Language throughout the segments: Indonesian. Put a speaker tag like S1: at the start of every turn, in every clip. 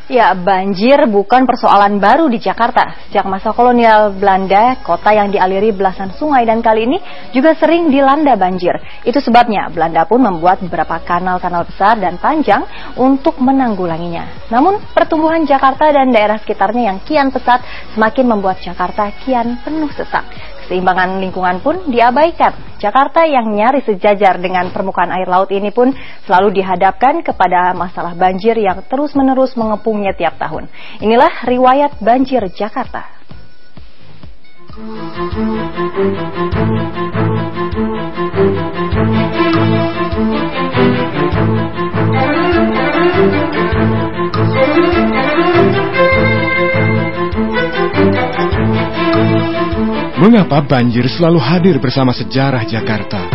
S1: Ya, banjir bukan persoalan baru di Jakarta. Sejak masa kolonial Belanda, kota yang dialiri belasan sungai dan kali ini juga sering dilanda banjir. Itu sebabnya Belanda pun membuat beberapa kanal-kanal besar dan panjang untuk menanggulanginya. Namun, pertumbuhan Jakarta dan daerah sekitarnya yang kian pesat semakin membuat Jakarta kian penuh sesak. Keseimbangan lingkungan pun diabaikan. Jakarta yang nyaris sejajar dengan permukaan air laut ini pun selalu dihadapkan kepada masalah banjir yang terus-menerus mengepungnya tiap tahun. Inilah riwayat banjir Jakarta.
S2: Mengapa banjir selalu hadir bersama sejarah Jakarta?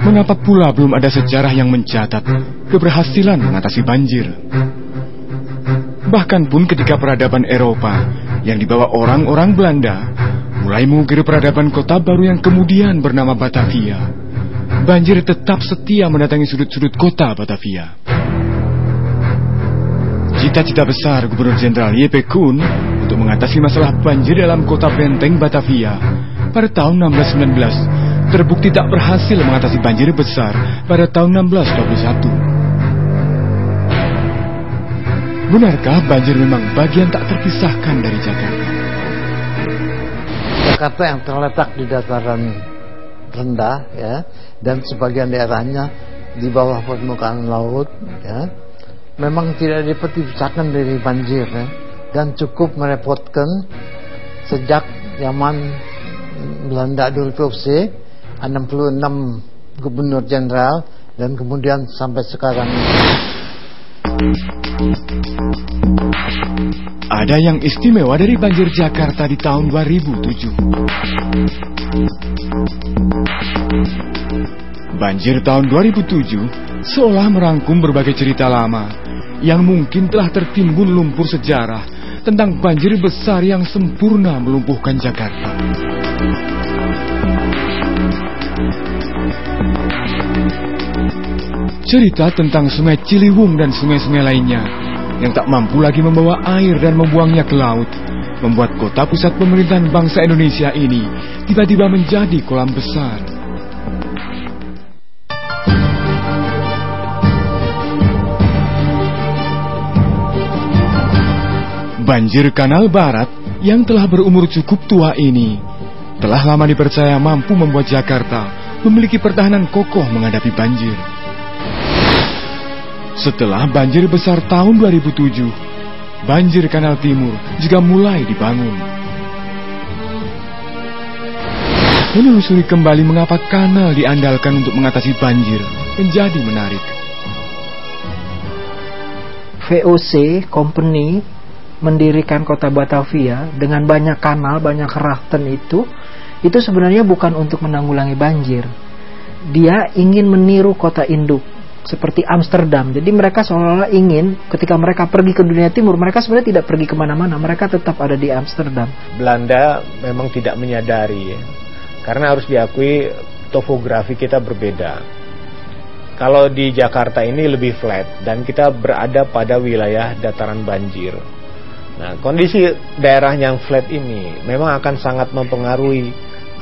S2: Mengapa pula belum ada sejarah yang mencatat keberhasilan mengatasi banjir? Bahkan pun ketika peradaban Eropa yang dibawa orang-orang Belanda mulai mengukir peradaban kota baru yang kemudian bernama Batavia, banjir tetap setia mendatangi sudut-sudut kota Batavia. Cita-cita besar Gubernur Jenderal Y.P. Kun untuk mengatasi masalah banjir dalam kota benteng Batavia pada tahun 1619 terbukti tak berhasil mengatasi banjir besar pada tahun 1621. Benarkah banjir memang bagian tak terpisahkan dari Jakarta?
S3: Jakarta yang terletak di dataran rendah, ya, dan sebagian daerahnya di bawah permukaan laut, ya, memang tidak dipisahkan dari banjir, ya, dan cukup merepotkan sejak zaman Belanda Adolf Hitler, 66 gubernur jenderal, dan kemudian sampai sekarang.
S2: Ada yang istimewa dari banjir Jakarta di tahun 2007. Banjir tahun 2007 seolah merangkum berbagai cerita lama yang mungkin telah tertimbun lumpur sejarah tentang banjir besar yang sempurna melumpuhkan Jakarta. Cerita tentang Sungai Ciliwung dan sungai-sungai lainnya yang tak mampu lagi membawa air dan membuangnya ke laut, membuat kota pusat pemerintahan bangsa Indonesia ini tiba-tiba menjadi kolam besar. Banjir Kanal Barat yang telah berumur cukup tua ini telah lama dipercaya mampu membuat Jakarta memiliki pertahanan kokoh menghadapi banjir. Setelah banjir besar tahun 2007, banjir Kanal Timur juga mulai dibangun. Menelusuri kembali mengapa kanal diandalkan untuk mengatasi banjir menjadi menarik.
S4: VOC Company mendirikan kota Batavia dengan banyak kanal, banyak raften itu sebenarnya bukan untuk menanggulangi banjir. Dia ingin meniru kota induk seperti Amsterdam. Jadi mereka seolah-olah ingin ketika mereka pergi ke dunia timur, mereka sebenarnya tidak pergi kemana-mana, mereka tetap ada di Amsterdam.
S5: Belanda memang tidak menyadari, karena harus diakui topografi kita berbeda. Kalau di Jakarta ini lebih flat dan kita berada pada wilayah dataran banjir. Nah, kondisi daerah yang flat ini memang akan sangat mempengaruhi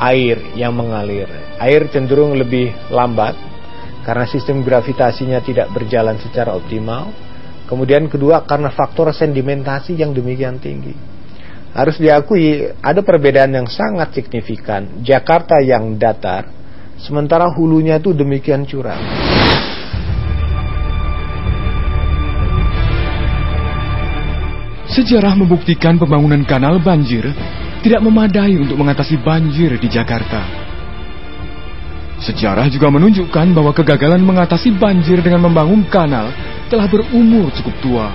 S5: air yang mengalir. Air cenderung lebih lambat karena sistem gravitasinya tidak berjalan secara optimal. Kemudian kedua, karena faktor sedimentasi yang demikian tinggi. Harus diakui ada perbedaan yang sangat signifikan. Jakarta yang datar, sementara hulunya itu demikian curam.
S2: Sejarah membuktikan pembangunan kanal banjir tidak memadai untuk mengatasi banjir di Jakarta. Sejarah juga menunjukkan bahwa kegagalan mengatasi banjir dengan membangun kanal telah berumur cukup tua.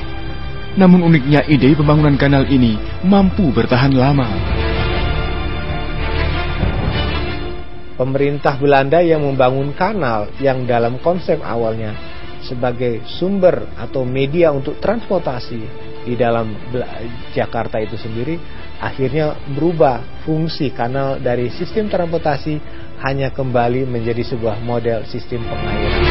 S2: Namun uniknya ide pembangunan kanal ini mampu bertahan lama.
S5: Pemerintah Belanda yang membangun kanal yang dalam konsep awalnya sebagai sumber atau media untuk transportasi di dalam Jakarta itu sendiri, akhirnya berubah fungsi kanal dari sistem transportasi hanya kembali menjadi sebuah model sistem pengairan.